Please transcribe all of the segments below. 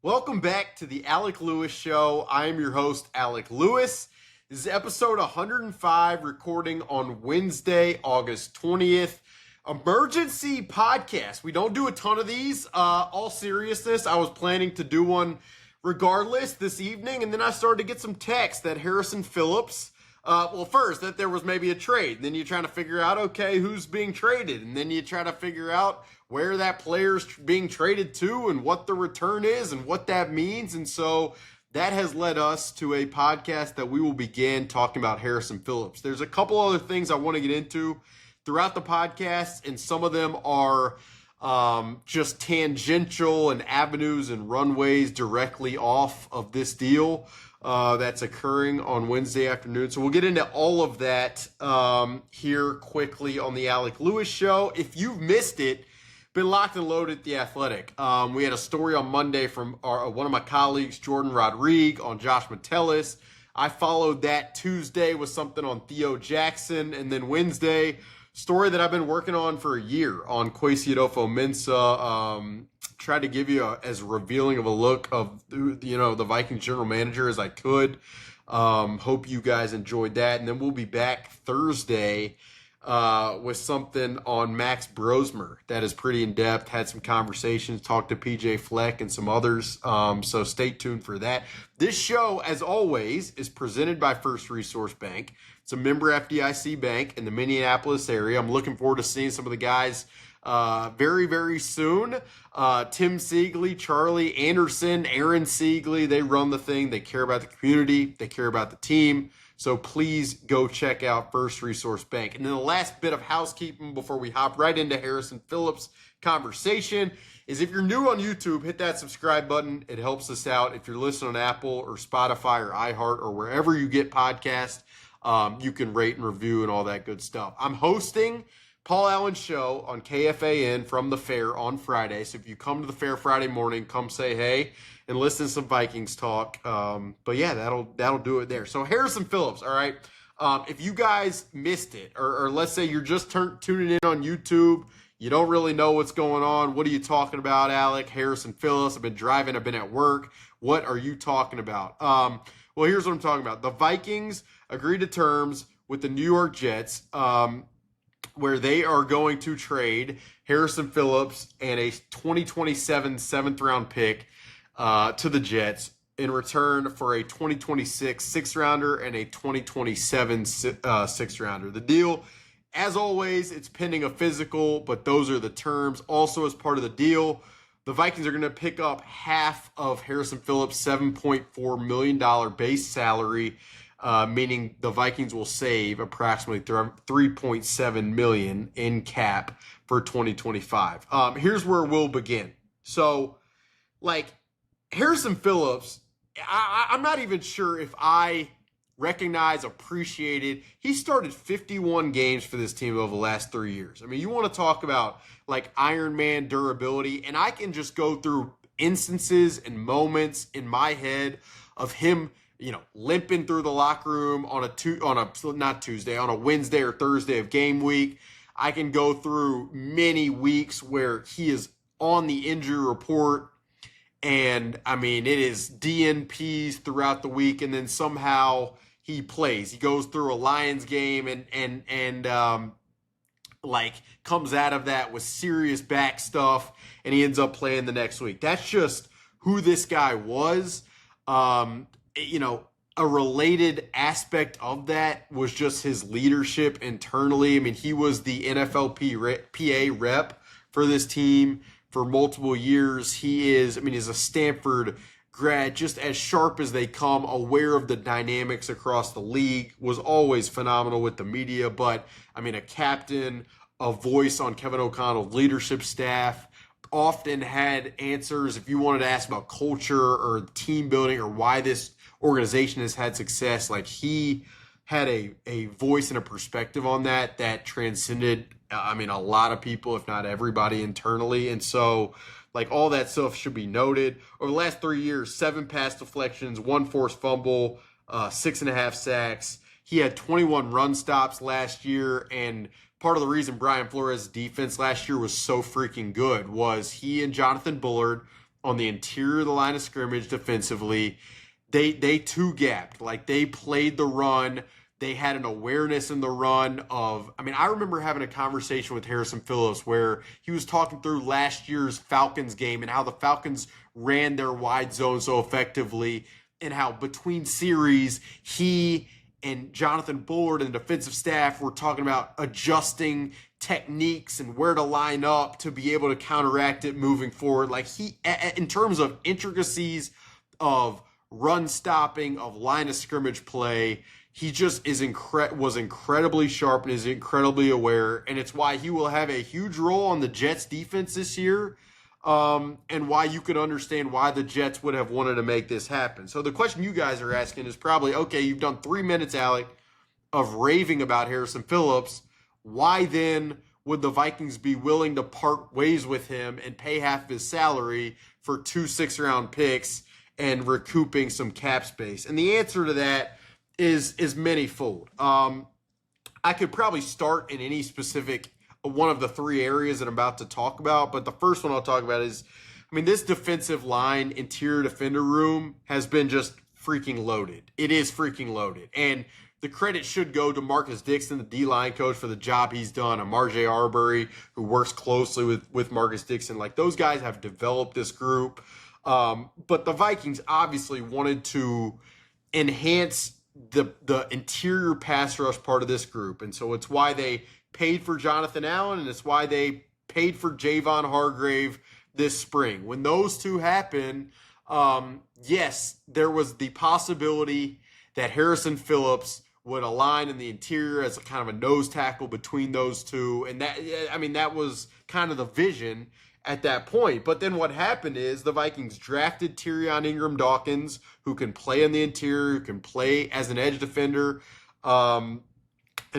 Welcome back to the Alec Lewis Show. I am your host, Alec Lewis. This is episode 105, recording on Wednesday, August 20th. Emergency podcast. We don't do a ton of these. All seriousness, I was planning to do one regardless this evening, and then I started to get some text that Harrison Phillips, first, that there was maybe a trade. And then you're trying to figure out, okay, who's being traded? And then you try to figure out where that player's being traded to and what the return is and what that means. And so that has led us to a podcast that we will begin talking about Harrison Phillips. There's a couple other things I want to get into throughout the podcast, and some of them are just tangential and avenues and runways directly off of this deal that's occurring on Wednesday afternoon. So we'll get into all of that here quickly on the Alec Lewis Show. If you've missed it, been locked and loaded at The Athletic. We had a story on Monday from one of my colleagues, Jordan Rodrigue, on Josh Metellus. I followed that Tuesday with something on Theo Jackson, and then Wednesday, story that I've been working on for a year on Kwesi Adofo-Mensah. Tried to give you as revealing of a look of the Vikings general manager as I could. Hope you guys enjoyed that, and then we'll be back Thursday with something on Max Brosmer that is pretty in-depth. Had some conversations, talked to PJ Fleck and some others, so stay tuned for that. This show, as always, is presented by First Resource Bank. It's a member FDIC bank in the Minneapolis area. I'm looking forward to seeing some of the guys very, very soon. Tim Siegley, Charlie Anderson, Aaron Siegley, they run the thing. They care about the community. They care about the team. So please go check out First Resource Bank. And then the last bit of housekeeping before we hop right into Harrison Phillips' conversation is, if you're new on YouTube, hit that subscribe button. It helps us out. If you're listening on Apple or Spotify or iHeart or wherever you get podcasts, you can rate and review and all that good stuff. I'm hosting Paul Allen's show on KFAN from the Fair on Friday. So if you come to the Fair Friday morning, come say hey and listen to some Vikings talk. But yeah, that'll do it there. So Harrison Phillips, all right. If you guys missed it, or let's say you're just tuning in on YouTube, you don't really know what's going on. What are you talking about, Alec? Harrison Phillips, I've been driving, I've been at work. What are you talking about? Well, here's what I'm talking about. The Vikings agreed to terms with the New York Jets, where they are going to trade Harrison Phillips and a 2027 seventh-round pick to the Jets in return for a 2026 sixth-rounder and a 2027 sixth-rounder. The deal, as always, it's pending a physical, but those are the terms. Also, as part of the deal, the Vikings are going to pick up half of Harrison Phillips' $7.4 million base salary, meaning the Vikings will save approximately $3.7 million in cap for 2025. Here's where we'll begin. So, Harrison Phillips, I'm not even sure if I appreciated. He started 51 games for this team over the last 3 years. I mean, you want to talk about Iron Man durability, and I can just go through instances and moments in my head of him, limping through the locker room on a Wednesday or Thursday of game week. I can go through many weeks where he is on the injury report, and I mean, it is DNPs throughout the week, and then somehow he plays. He goes through a Lions game and comes out of that with serious back stuff, and he ends up playing the next week. That's just who this guy was. A related aspect of that was just his leadership internally. I mean, he was the NFLPA rep for this team for multiple years. He's a Stanford grad, just as sharp as they come, aware of the dynamics across the league, was always phenomenal with the media, but a captain, a voice on Kevin O'Connell's leadership staff, often had answers if you wanted to ask about culture or team building or why this organization has had success. He had a voice and a perspective on that transcended, a lot of people, if not everybody internally. And so, all that stuff should be noted. Over the last 3 years, 7 pass deflections, 1 forced fumble, 6.5 sacks. He had 21 run stops last year, and part of the reason Brian Flores' defense last year was so freaking good was he and Jonathan Bullard on the interior of the line of scrimmage defensively. They two-gapped. Like, they played the run. They had an awareness in the run of, I mean, I remember having a conversation with Harrison Phillips where he was talking through last year's Falcons game and how the Falcons ran their wide zone so effectively, and how between series, he and Jonathan Bullard and the defensive staff were talking about adjusting techniques and where to line up to be able to counteract it moving forward. Like, he, in terms of intricacies of run stopping, of line of scrimmage play, he just was incredibly sharp and is incredibly aware, and it's why he will have a huge role on the Jets defense this year, and why you could understand why the Jets would have wanted to make this happen. So the question you guys are asking is probably, okay, you've done 3 minutes, Alec, of raving about Harrison Phillips. Why then would the Vikings be willing to part ways with him and pay half of his salary for 2 sixth-round picks and recouping some cap space? And the answer to that is manyfold. I could probably start in any specific one of the 3 areas that I'm about to talk about, but the first one I'll talk about is, I mean, this defensive line interior defender room has been just freaking loaded. It is freaking loaded. And the credit should go to Marcus Dixon, the D-line coach, for the job he's done, and Marjay Arbery, who works closely with Marcus Dixon. Like, those guys have developed this group. But the Vikings obviously wanted to enhance the interior pass rush part of this group. And so it's why they paid for Jonathan Allen, and it's why they paid for Javon Hargrave this spring. When those two happen, yes, there was the possibility that Harrison Phillips would align in the interior as a kind of a nose tackle between those two. And that, I mean, that was kind of the vision at that point. But then what happened is the Vikings drafted Tyrion Ingram-Dawkins, who can play in the interior, who can play as an edge defender, and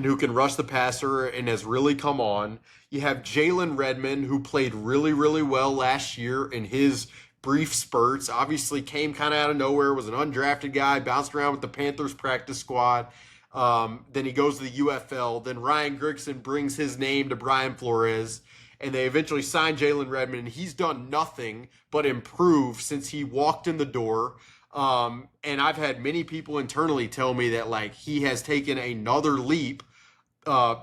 who can rush the passer and has really come on. You have Jalen Redmond, who played really, really well last year in his brief spurts. Obviously came kind of out of nowhere, was an undrafted guy, bounced around with the Panthers practice squad. Then he goes to the UFL. Then Ryan Grigson brings his name to Brian Flores, and they eventually signed Jalen Redmond, and he's done nothing but improve since he walked in the door. And I've had many people internally tell me that, like, he has taken another leap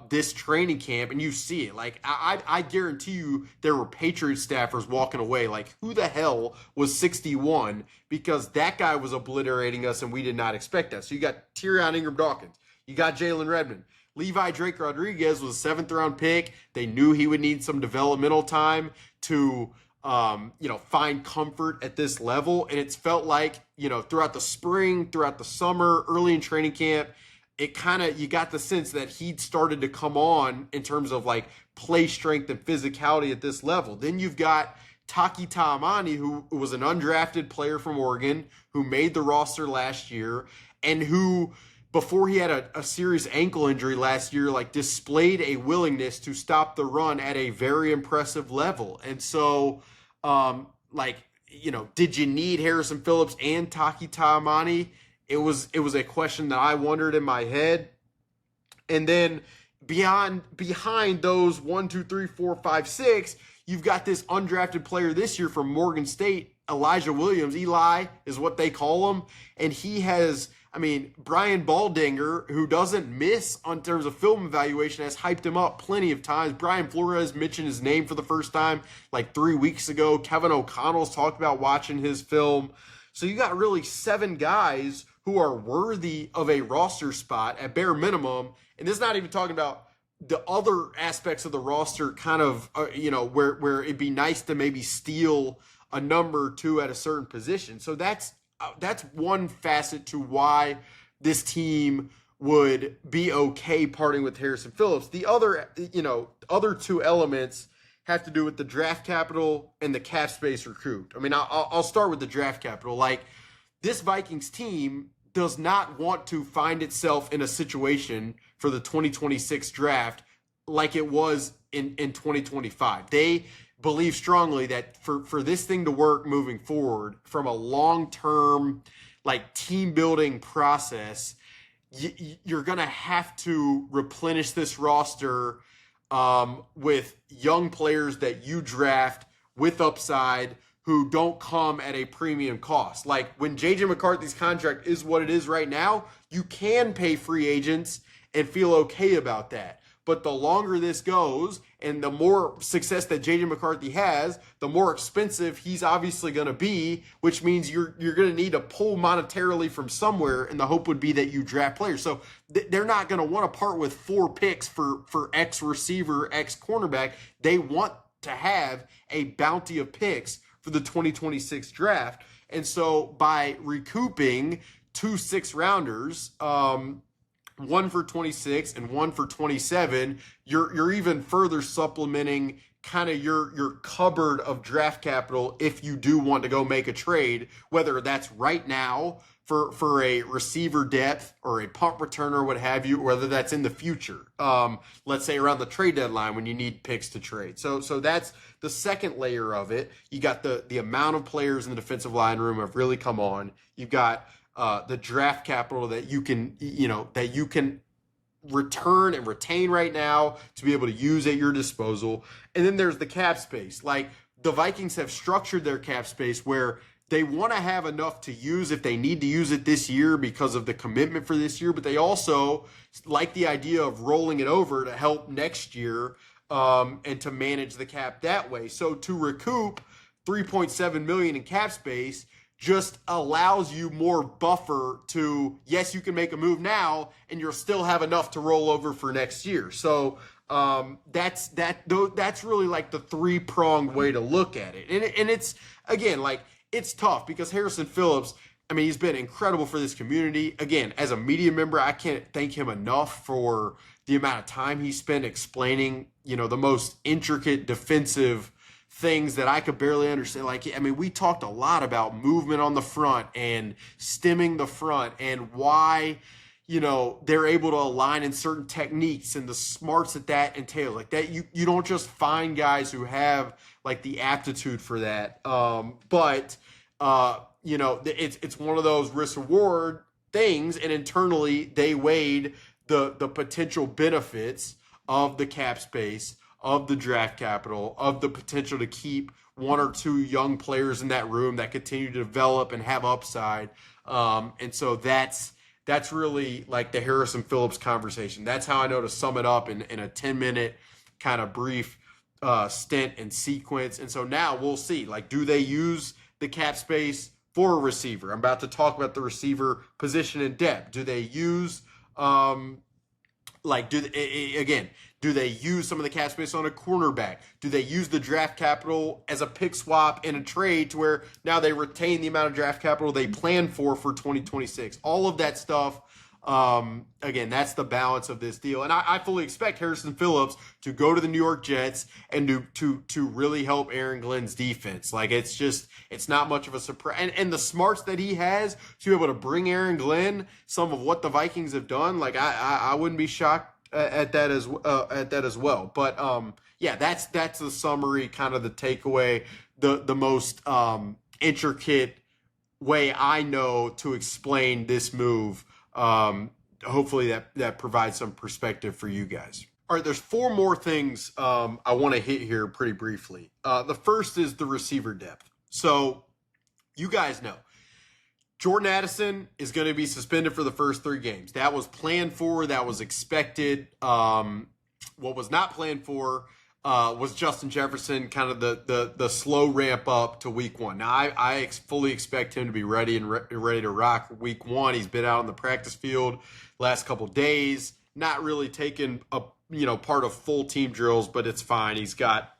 this training camp, and you see it. Like, I guarantee you there were Patriots staffers walking away like, who the hell was 61? Because that guy was obliterating us, and we did not expect that. So you got Tyrion Ingram-Dawkins. You got Jalen Redmond. Levi Drake Rodriguez was a 7th-round pick. They knew he would need some developmental time to find comfort at this level. And it's felt like, throughout the spring, throughout the summer, early in training camp, it kind of, you got the sense that he'd started to come on in terms of like play strength and physicality at this level. Then you've got Taki Taimani, who was an undrafted player from Oregon, who made the roster last year, and who, before he had a serious ankle injury last year, like displayed a willingness to stop the run at a very impressive level. And so, did you need Harrison Phillips and Taki Taimani? It was a question that I wondered in my head. And then behind those 1, 2, 3, 4, 5, 6, you've got this undrafted player this year from Morgan State, Elijah Williams. Eli is what they call him. And he has, Brian Baldinger, who doesn't miss on terms of film evaluation, has hyped him up plenty of times. Brian Flores mentioned his name for the first time like 3 weeks ago. Kevin O'Connell's talked about watching his film. So you got really 7 guys who are worthy of a roster spot at bare minimum. And this is not even talking about the other aspects of the roster, kind of, where it'd be nice to maybe steal a number or two at a certain position. So that's one facet to why this team would be okay parting with Harrison Phillips. The other, other 2 elements have to do with the draft capital and the cap space recruit. I'll start with the draft capital. Like, this Vikings team does not want to find itself in a situation for the 2026 draft like it was in 2025. They believe strongly that for this thing to work moving forward from a long-term, like, team building process, you're going to have to replenish this roster with young players that you draft with upside, who don't come at a premium cost. Like when JJ McCarthy's contract is what it is right now, you can pay free agents and feel okay about that. But the longer this goes and the more success that JJ McCarthy has, the more expensive he's obviously going to be, which means you're going to need to pull monetarily from somewhere, and the hope would be that you draft players. So they're not going to want to part with 4 picks for X receiver, X cornerback. They want to have a bounty of picks for the 2026 draft. And so by recouping 2 6-rounders, one for 26 and one for 27, you're even further supplementing kind of your cupboard of draft capital if you do want to go make a trade, whether that's right now for a receiver depth or a punt returner or what have you, or whether that's in the future. Let's say around the trade deadline when you need picks to trade. So that's the second layer of it. You got the amount of players in the defensive line room have really come on. You've got the draft capital that you can return and retain right now to be able to use at your disposal. And then there's the cap space. Like the Vikings have structured their cap space where they want to have enough to use if they need to use it this year because of the commitment for this year, but they also like the idea of rolling it over to help next year and to manage the cap that way. So to recoup $3.7 million in cap space just allows you more buffer to, yes, you can make a move now and you'll still have enough to roll over for next year. So that's really like the 3-pronged way to look at it. And it's, again, like it's tough because Harrison Phillips, I mean, he's been incredible for this community. Again, as a media member, I can't thank him enough for the amount of time he spent explaining, the most intricate defensive things that I could barely understand. Like, I mean, we talked a lot about movement on the front and stemming the front and why, they're able to align in certain techniques and the smarts that entails. Like that, you don't just find guys who have like the aptitude for that. But it's one of those risk reward things. And internally they weighed the potential benefits of the cap space, of the draft capital, of the potential to keep 1 or 2 young players in that room that continue to develop and have upside. And so that's really like the Harrison Phillips conversation. That's how I know to sum it up in a 10-minute kind of brief stint and sequence. And so now we'll see, like, do they use the cap space for a receiver? I'm about to talk about the receiver position and depth. Do they use do they use some of the cap space on a cornerback? Do they use the draft capital as a pick swap in a trade to where now they retain the amount of draft capital they plan for 2026? All of that stuff, again, that's the balance of this deal. And I fully expect Harrison Phillips to go to the New York Jets and to really help Aaron Glenn's defense. Like, it's not much of a surprise. And the smarts that he has to be able to bring Aaron Glenn some of what the Vikings have done, like I wouldn't be shocked at that as well. But that's the summary, kind of the takeaway, the most intricate way I know to explain this move. Hopefully that provides some perspective for you guys. All right, there's 4 more things I want to hit here pretty briefly. The first is the receiver depth. So you guys know Jordan Addison is going to be suspended for the first 3 games. That was planned for. That was expected. What was not planned for was Justin Jefferson, kind of the slow ramp up to week 1. Now, I fully expect him to be ready and ready to rock week 1. He's been out on the practice field last couple days, not really taken a part of full team drills, but it's fine. He's got,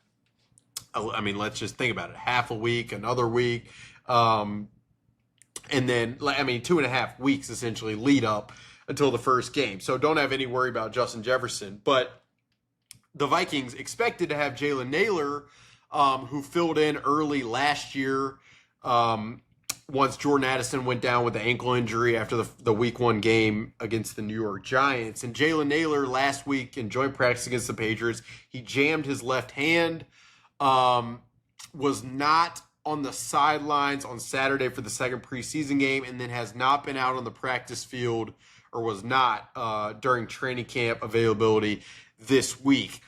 let's just think about it, half a week, another week. And then, 2.5 weeks essentially lead up until the first game. So don't have any worry about Justin Jefferson. But the Vikings expected to have Jalen Naylor, who filled in early last year once Jordan Addison went down with the ankle injury after the week 1 game against the New York Giants. And Jalen Naylor last week in joint practice against the Patriots, he jammed his left hand, was not on the sidelines on Saturday for the second preseason game, and then has not been out on the practice field, or was not during training camp availability this week.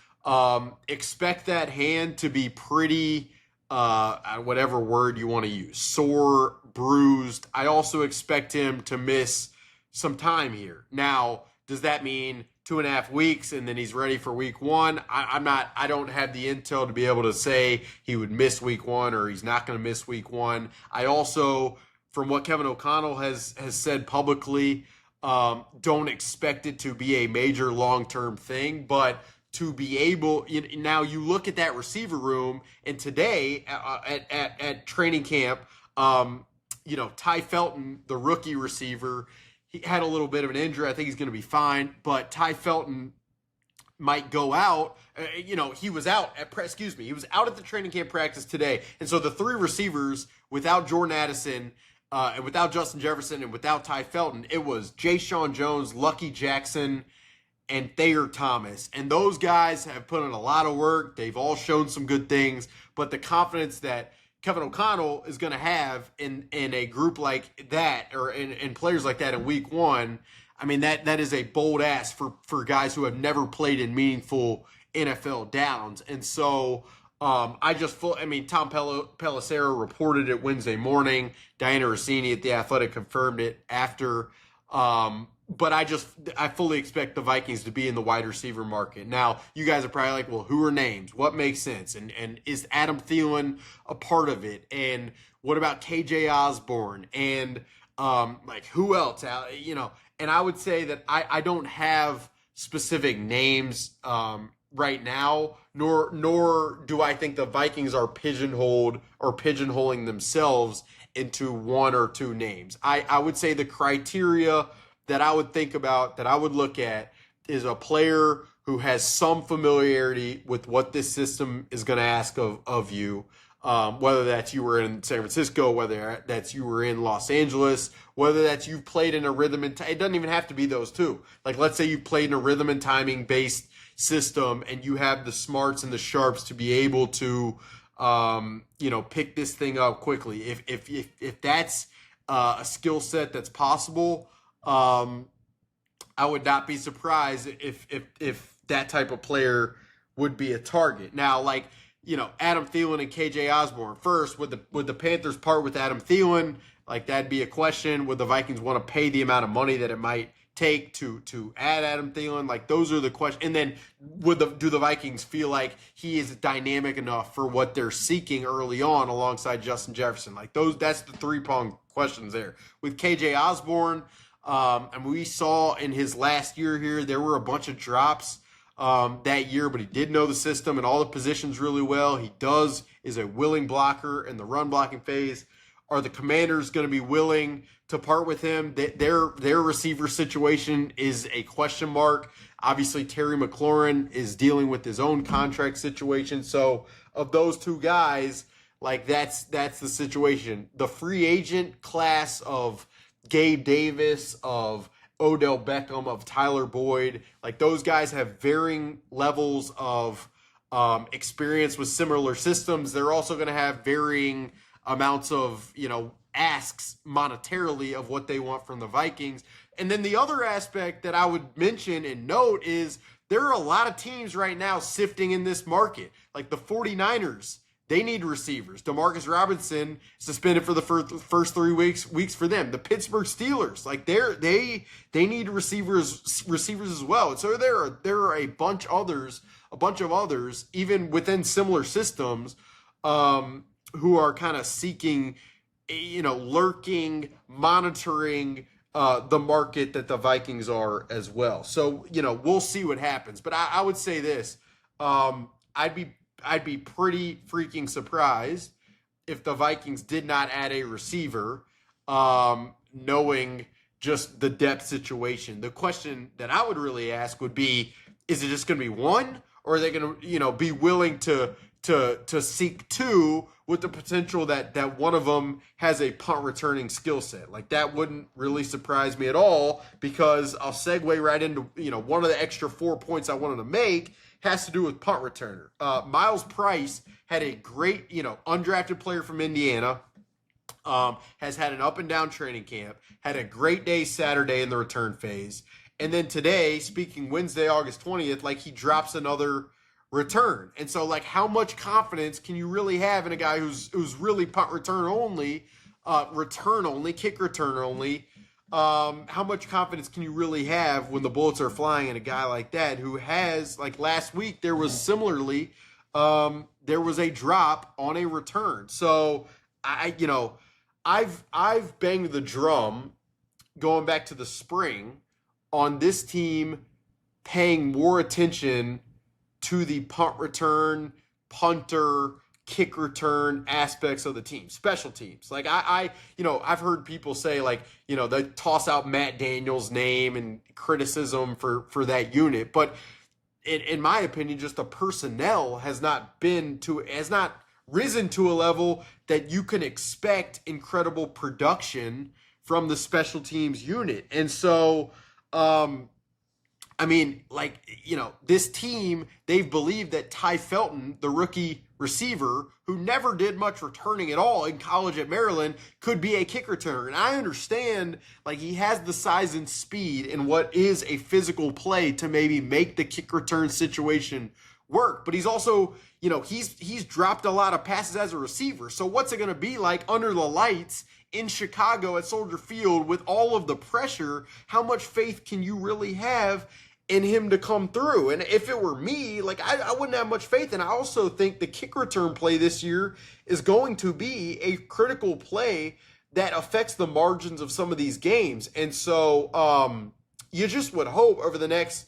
Expect that hand to be pretty whatever word you want to use, sore, bruised. I also expect him to miss some time here. Now, does that mean 2.5 weeks and then he's ready for week one? I don't have the intel to be able to say he would miss week one or he's not going to miss week one. I also, from what Kevin O'Connell has said publicly, don't expect it to be a major long-term thing, but to be able, now you look at that receiver room, and today at training camp, Ty Felton, the rookie receiver, he had a little bit of an injury. I think he's going to be fine, but Ty Felton might go out. He was out at he was out at the training camp practice today, and so the three receivers without Jordan Addison. And without Justin Jefferson and without Ty Felton, it was Jay Sean Jones, Lucky Jackson, and Thayer Thomas. And those guys have put in a lot of work. They've all shown some good things. But the confidence that Kevin O'Connell is going to have in a group like that or in players like that in week one, I mean, that is a bold ask for guys who have never played in meaningful NFL downs. And so Tom Pelissero reported it Wednesday morning. Diana Rossini at The Athletic confirmed it after. But I fully expect the Vikings to be in the wide receiver market. Now, you guys are probably like, well, who are names? What makes sense? And is Adam Thielen a part of it? And what about KJ Osborne? And who else? And I would say that I don't have specific names right now, nor do I think the Vikings are pigeonholing themselves into one or two names. I would say the criteria that I would think about, that I would look at, is a player who has some familiarity with what this system is going to ask of you, whether that's you were in San Francisco, whether that's you were in Los Angeles, whether that's you've played in a rhythm and it doesn't even have to be those two. Like, let's say you played in a rhythm and timing based system and you have the smarts and the sharps to be able to pick this thing up quickly. If that's a skill set that's possible, I would not be surprised if that type of player would be a target. Now, Adam Thielen and KJ Osborne. First, would the Panthers part with Adam Thielen? Like, that'd be a question. Would the Vikings want to pay the amount of money that it might take to add Adam Thielen? Like, those are the questions. And then do the Vikings feel like he is dynamic enough for what they're seeking early on alongside Justin Jefferson? Like, that's the three-pronged questions there. With KJ Osborne, and we saw in his last year here, there were a bunch of drops that year, but he did know the system and all the positions really well. He is a willing blocker in the run blocking phase. Are the Commanders going to be willing to part with him? Their receiver situation is a question mark. Obviously, Terry McLaurin is dealing with his own contract situation. So of those two guys, that's the situation. The free agent class of Gabe Davis, of Odell Beckham, of Tyler Boyd, those guys have varying levels of experience with similar systems. They're also going to have varying amounts of, asks monetarily of what they want from the Vikings. And then the other aspect that I would mention and note is there are a lot of teams right now sifting in this market. Like the 49ers, they need receivers. Demarcus Robinson suspended for the first 3 weeks for them. The Pittsburgh Steelers, they need receivers as well. And so there are a bunch of others, even within similar systems, who are kind of seeking, lurking, monitoring the market that the Vikings are as well. So, we'll see what happens. But I would say this, I'd be pretty freaking surprised if the Vikings did not add a receiver, knowing just the depth situation. The question that I would really ask would be, is it just going to be one, or are they going to, be willing to seek two with the potential that one of them has a punt returning skill set? That wouldn't really surprise me at all, because I'll segue right into, one of the extra 4 points I wanted to make has to do with punt returner. Miles Price had a great, undrafted player from Indiana, has had an up and down training camp, had a great day Saturday in the return phase. And then today, speaking Wednesday, August 20th, he drops another return. And so, like, how much confidence can you really have in a guy who's really punt return only, kick return only? How much confidence can you really have when the bullets are flying in a guy like that who has, like last week, there was similarly, there was a drop on a return. So I've banged the drum going back to the spring on this team paying more attention to the punt return, punter, kick return aspects of the team, special teams. Like I've heard people say, like, they toss out Matt Daniels' name and criticism for that unit, but in my opinion, just the personnel has not risen to a level that you can expect incredible production from the special teams unit. And so, this team, they've believed that Ty Felton, the rookie receiver, who never did much returning at all in college at Maryland, could be a kick returner. And I understand, like, he has the size and speed in what is a physical play to maybe make the kick return situation work. But he's also, he's dropped a lot of passes as a receiver. So what's it going to be like under the lights in Chicago at Soldier Field with all of the pressure? How much faith can you really have in him to come through? And if it were me, like, I wouldn't have much faith. And I also think the kick return play this year is going to be a critical play that affects the margins of some of these games. And so you just would hope over the next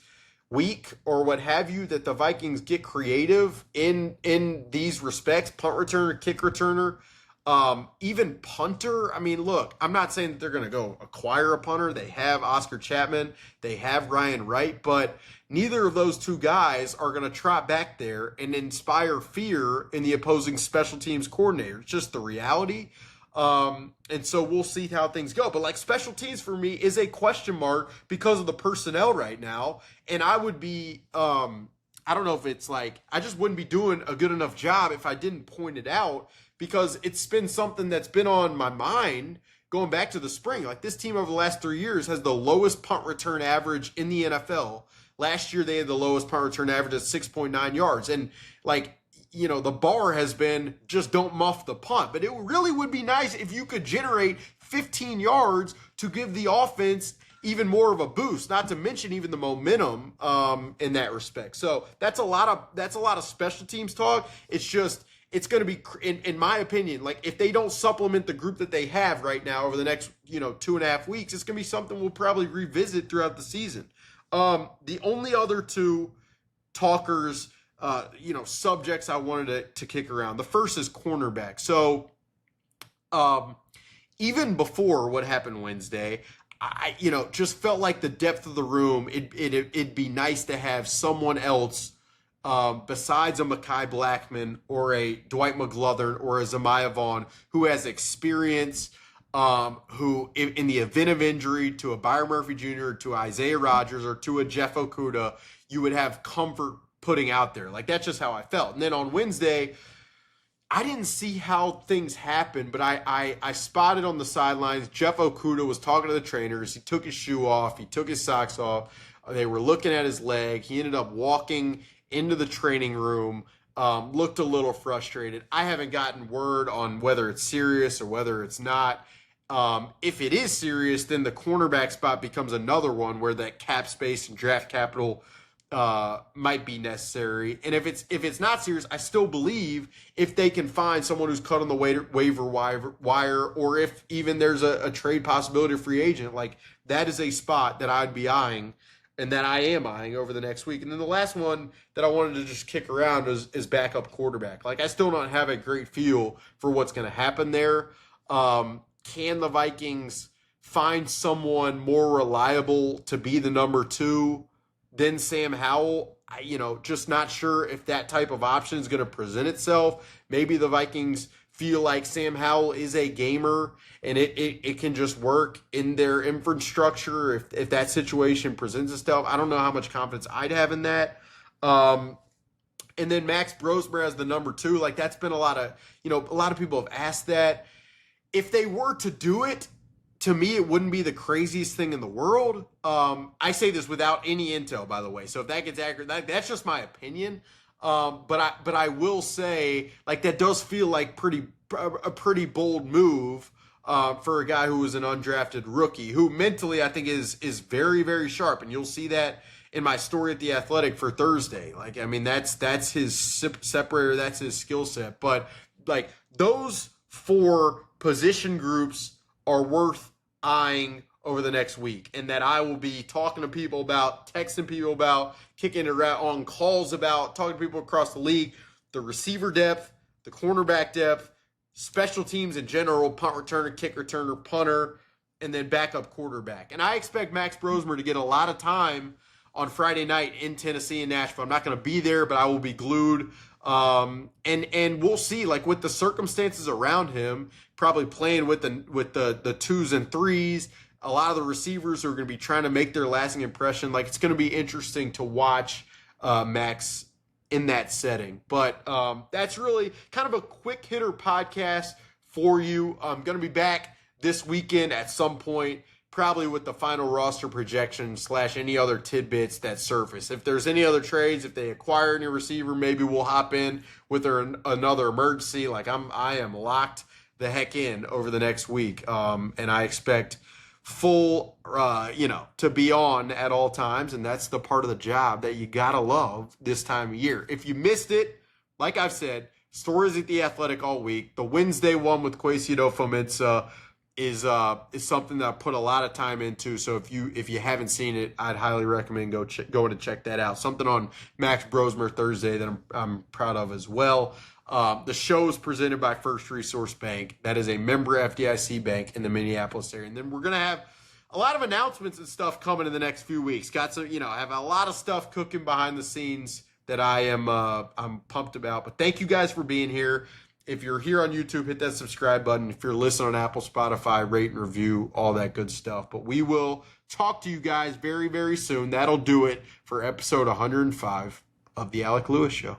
week or what have you that the Vikings get creative in these respects. Punt returner, kick returner, even punter. I mean, look, I'm not saying that they're going to go acquire a punter. They have Oscar Chapman. They have Ryan Wright. But neither of those two guys are going to trot back there and inspire fear in the opposing special teams coordinator. It's just the reality. And so we'll see how things go. But, like, special teams for me is a question mark because of the personnel right now. And I would be, I don't know if it's like, I just wouldn't be doing a good enough job if I didn't point it out, because it's been something that's been on my mind going back to the spring. Like, this team over the last 3 years has the lowest punt return average in the NFL. Last year, they had the lowest punt return average at 6.9 yards. And, like, the bar has been just don't muff the punt. But it really would be nice if you could generate 15 yards to give the offense even more of a boost, not to mention even the momentum in that respect. So that's a lot of special teams talk. It's going to be, in my opinion, like, if they don't supplement the group that they have right now over the next 2.5 weeks, it's going to be something we'll probably revisit throughout the season. The only other two talkers, subjects I wanted to kick around. The first is cornerback. So, even before what happened Wednesday, I just felt like the depth of the room, it'd be nice to have someone else besides a Mekhi Blackman or a Dwight McGlothern or a Zemiah Vaughn who has experience, who in the event of injury to a Byron Murphy Jr., to Isaiah Rodgers, or to a Jeff Okudah, you would have comfort putting out there. Like, that's just how I felt. And then on Wednesday, I didn't see how things happened, but I spotted on the sidelines, Jeff Okudah was talking to the trainers. He took his shoe off. He took his socks off. They were looking at his leg. He ended up walking into the training room, looked a little frustrated. I haven't gotten word on whether it's serious or whether it's not. If it is serious, then the cornerback spot becomes another one where that cap space and draft capital might be necessary. And if it's not serious, I still believe if they can find someone who's cut on the waiver wire, or if even there's a trade possibility of free agent, like, that is a spot that I'd be eyeing and that I am eyeing over the next week. And then the last one that I wanted to just kick around is backup quarterback. Like, I still don't have a great feel for what's going to happen there. Can the Vikings find someone more reliable to be the number 2 than Sam Howell? Just not sure if that type of option is going to present itself. Maybe the Vikings feel like Sam Howell is a gamer and it can just work in their infrastructure if that situation presents itself. I don't know how much confidence I'd have in that. And then Max Brosmer as the number 2, like, that's been a lot of people have asked that. If they were to do it, to me, it wouldn't be the craziest thing in the world. I say this without any intel, by the way. So if that gets accurate, that's just my opinion. But I will say, like, that does feel like a pretty bold move for a guy who was an undrafted rookie, who mentally I think is very, very sharp, and you'll see that in my story at The Athletic for Thursday. Like, I mean, that's his separator, that's his skill set. But like, those four position groups are worth eyeing over the next week, and that I will be talking to people about, texting people about, kicking it around on calls about, talking to people across the league, the receiver depth, the cornerback depth, special teams in general, punt returner, kick returner, punter, and then backup quarterback. And I expect Max Brosmer to get a lot of time on Friday night in Tennessee and Nashville. I'm not going to be there, but I will be glued. And we'll see, like, with the circumstances around him, probably playing with the twos and threes, a lot of the receivers are going to be trying to make their lasting impression. Like, it's going to be interesting to watch Max in that setting. But that's really kind of a quick hitter podcast for you. I'm going to be back this weekend at some point, probably with the final roster projection / any other tidbits that surface. If there's any other trades, if they acquire any receiver, maybe we'll hop in with another emergency. Like, I am locked the heck in over the next week. And I expect full, to be on at all times. And that's the part of the job that you got to love this time of year. If you missed it, like I've said, stories at The Athletic all week. The Wednesday one with Kwesi Adofo-Mensah is something that I put a lot of time into. So if you haven't seen it, I'd highly recommend going to check that out. Something on Max Brosmer Thursday that I'm proud of as well. The show is presented by First Resource Bank. That is a member FDIC bank in the Minneapolis area. And then we're going to have a lot of announcements and stuff coming in the next few weeks. Got some, I have a lot of stuff cooking behind the scenes that I'm pumped about. But thank you guys for being here. If you're here on YouTube, hit that subscribe button. If you're listening on Apple, Spotify, rate and review, all that good stuff. But we will talk to you guys very, very soon. That'll do it for episode 105 of The Alec Lewis Show.